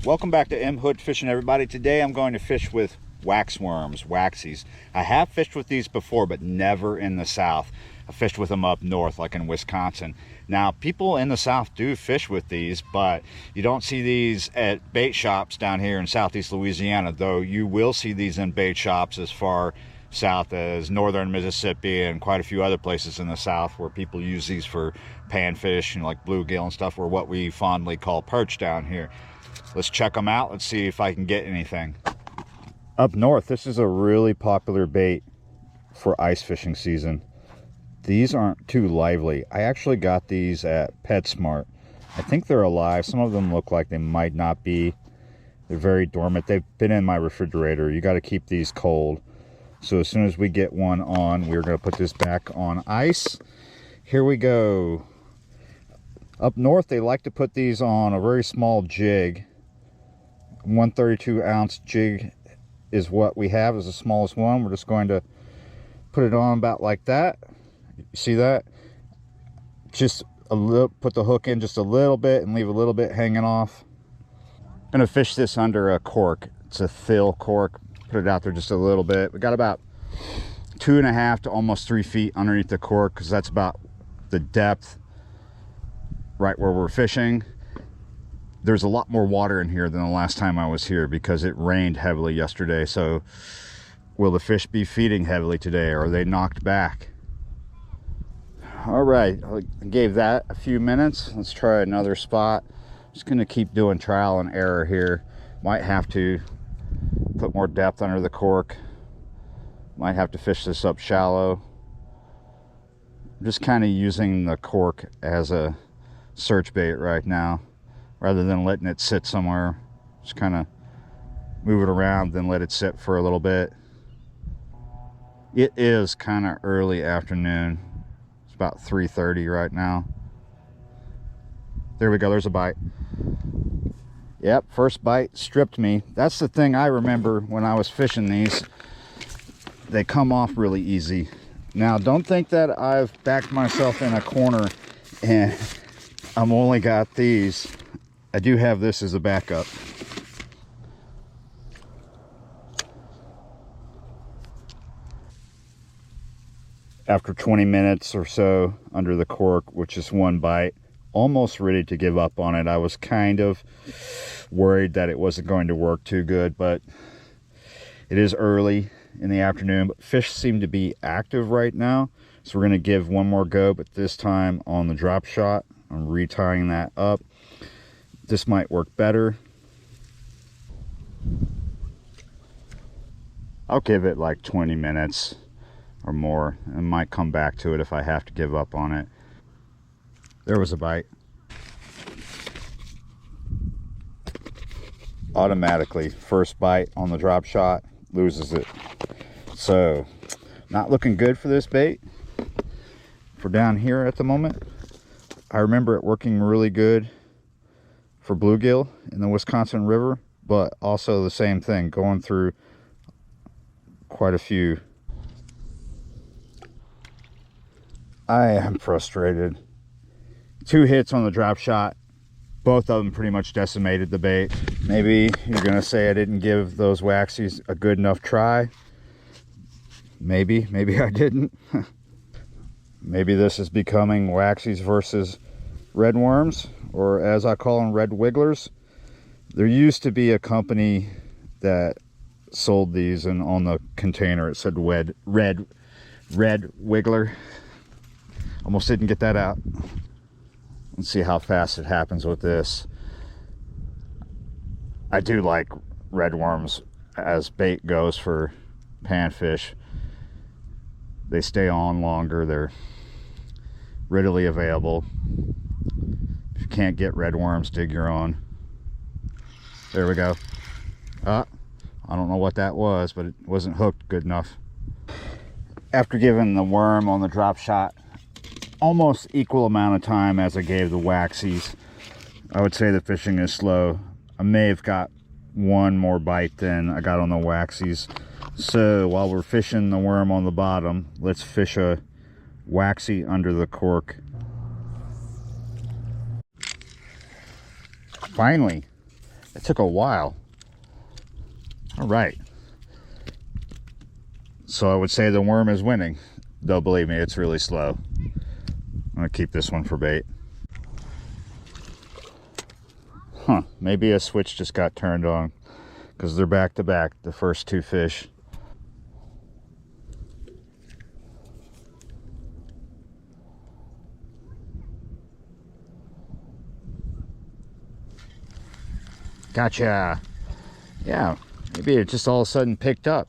Welcome back to M Hood Fishing, everybody. Today I'm going to fish with wax worms, waxies. I have fished with these before, but never in the South. I fished with them up north, like in Wisconsin. Now, people in the South do fish with these, but you don't see these at bait shops down here in Southeast Louisiana, though you will see these in bait shops as far south as northern Mississippi and quite a few other places in the South where people use these for panfish, like bluegill and stuff, or what we fondly call perch down here. Let's check them out. Let's see if I can get anything. Up north, this is a really popular bait for ice fishing season. These aren't too lively. I actually got these at PetSmart. I think they're alive. Some of them look like they might not be. They're very dormant. They've been in my refrigerator. You got to keep these cold. So as soon as we get one on, we're going to put this back on ice. Here we go. Up north, they like to put these on a very small jig. 132 ounce jig is what we have, is the smallest one. We're just going to put it on about like that. You see that? Just a little, put the hook in just a little bit and leave a little bit hanging off. I'm gonna fish this under a cork. It's a thill cork. Put it out there just a little bit. We got about 2.5 to almost 3 feet underneath the cork, because that's about the depth right where we're fishing. There's a lot more water in here than the last time I was here because it rained heavily yesterday. So will the fish be feeding heavily today, or are they knocked back? All right, I gave that a few minutes. Let's try another spot. Just gonna keep doing trial and error here. Might have to put more depth under the cork. Might have to fish this up shallow. I'm just kind of using the cork as a search bait right now, rather than letting it sit somewhere. Just kind of move it around, then let it sit for a little bit. It is kind of early afternoon. It's about 3:30 right now. There we go, there's a bite. Yep, first bite stripped me. That's the thing I remember when I was fishing these. They come off really easy. Now, don't think that I've backed myself in a corner and I'm only got these. I do have this as a backup. After 20 minutes or so under the cork, which is one bite, almost ready to give up on it. I was kind of worried that it wasn't going to work too good, but it is early in the afternoon. But fish seem to be active right now, so we're going to give one more go, but this time on the drop shot. I'm retying that up. This might work better. I'll give it like 20 minutes or more. I might come back to it if I have to give up on it. There was a bite. Automatically, first bite on the drop shot loses it. So, not looking good for this bait for down here at the moment. I remember it working really good for bluegill in the Wisconsin River, but also the same thing, going through quite a few. I am frustrated. 2 hits on the drop shot. Both of them pretty much decimated the bait. Maybe you're gonna say I didn't give those waxies a good enough try. Maybe I didn't. Maybe this is becoming waxies versus red worms, or as I call them, red wigglers. There used to be a company that sold these, and on the container it said red wiggler. Almost didn't get that out. Let's see how fast it happens with this. I do like red worms as bait goes for panfish. They stay on longer. They're readily available. If you can't get red worms, dig your own. There we go. I don't know what that was, but it wasn't hooked good enough. After giving the worm on the drop shot almost equal amount of time as I gave the waxies, I would say the fishing is slow. I may have got one more bite than I got on the waxies. So while we're fishing the worm on the bottom, let's fish a waxy under the cork. Finally, It took a while. All right. So I would say the worm is winning. Though believe me, it's really slow. I'm gonna keep this one for bait. Huh, maybe a switch just got turned on because they're back to back, the first two fish. Gotcha. Yeah, maybe it just all of a sudden picked up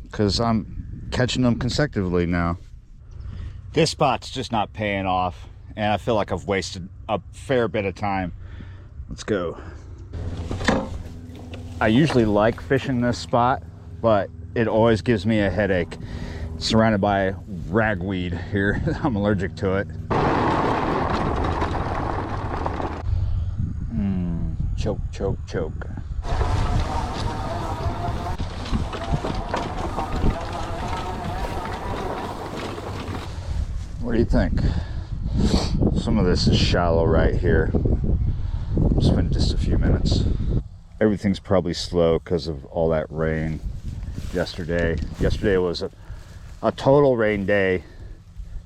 because I'm catching them consecutively now. This spot's just not paying off, and I feel like I've wasted a fair bit of time. Let's go. I usually like fishing this spot, but it always gives me a headache. Surrounded by ragweed here. I'm allergic to it. Choke, choke, choke. What do you think? Some of this is shallow right here. I'll spend just a few minutes. Everything's probably slow because of all that rain yesterday. Yesterday was a total rain day.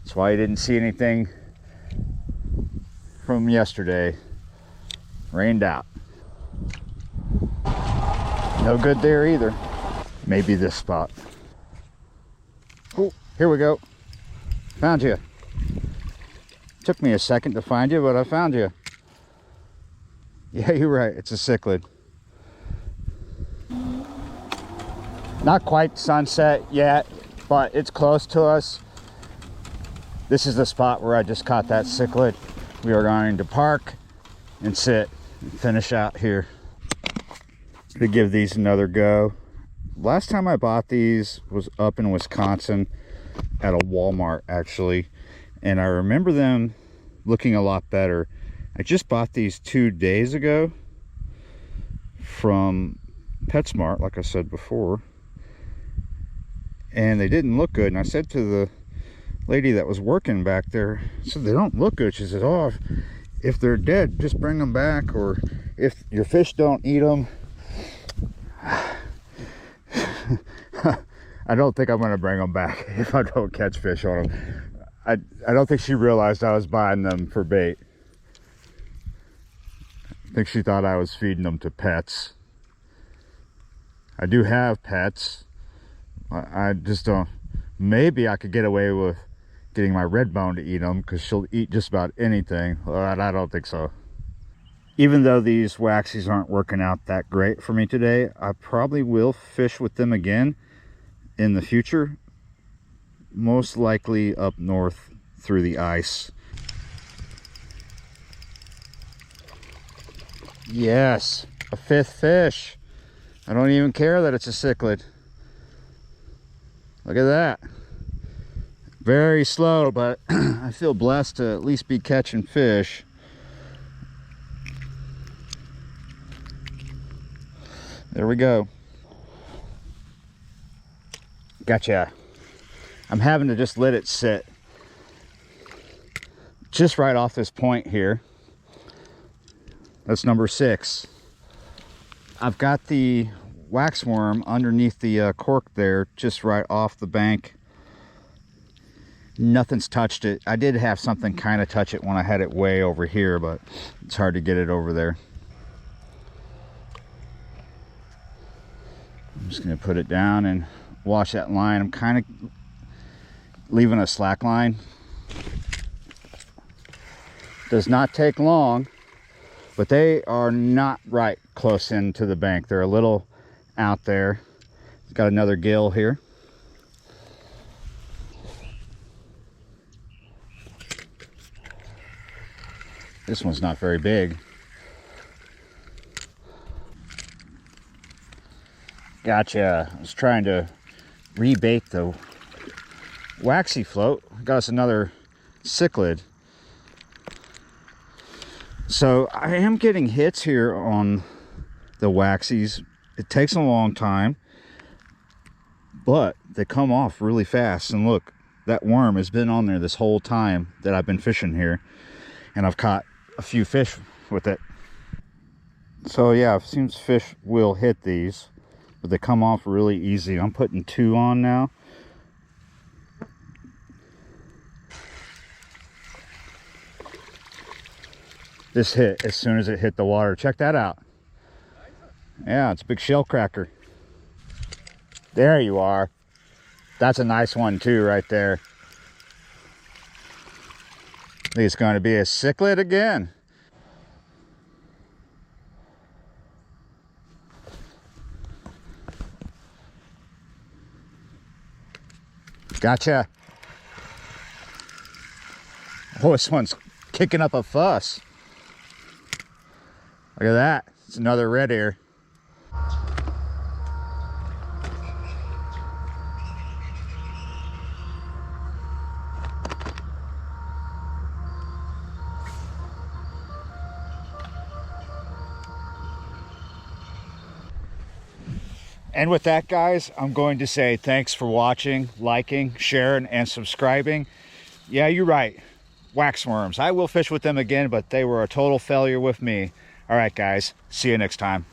That's why I didn't see anything from yesterday. Rained out. No good there either. Maybe this spot. Oh, here we go. Found you. Took me a second to find you, but I found you. Yeah, you're right. It's a cichlid. Not quite sunset yet, but it's close to us. This is the spot where I just caught that cichlid. We are going to park and sit and finish out here. To give these another go. Last time I bought these was up in Wisconsin at a Walmart actually, and I remember them looking a lot better. I just bought these 2 days ago from PetSmart, like I said before, and they didn't look good. And I said to the lady that was working back there, I said, they don't look good. She said, oh, if they're dead, just bring them back, or if your fish don't eat them. I don't think I'm going to bring them back if I don't catch fish on them. I don't think she realized I was buying them for bait. I think she thought I was feeding them to pets. I do have pets. I just don't. Maybe I could get away with getting my red bone to eat them because she'll eat just about anything. But I don't think so. Even though these waxies aren't working out that great for me today, I probably will fish with them again in the future. Most likely up north through the ice. Yes, a fifth fish. I don't even care that it's a cichlid. Look at that. Very slow, but I feel blessed to at least be catching fish. There we go. Gotcha. I'm having to just let it sit just right off this point here. That's number 6. I've got the wax worm underneath the cork there, just right off the bank. Nothing's touched it. I did have something kind of touch it when I had it way over here, but it's hard to get it over there. I'm just going to put it down and wash that line. I'm kind of leaving a slack line. Does not take long, but they are not right close into the bank. They're a little out there. Got another gill here. This one's not very big. Gotcha. I was trying to rebait the waxy float. Got us another cichlid. So I am getting hits here on the waxies. It takes a long time, but they come off really fast. And look, that worm has been on there this whole time that I've been fishing here, and I've caught a few fish with it. So yeah, it seems fish will hit these, but they come off really easy. I'm putting 2 on now. This hit as soon as it hit the water. Check that out. Yeah, it's a big shell cracker. There you are. That's a nice one too right there. I think it's going to be a cichlid again. Gotcha. Oh, this one's kicking up a fuss. Look at that. It's another red ear. And with that, guys, I'm going to say thanks for watching, liking, sharing, and subscribing. Yeah, you're right. Waxworms. I will fish with them again, but they were a total failure with me. All right, guys. See you next time.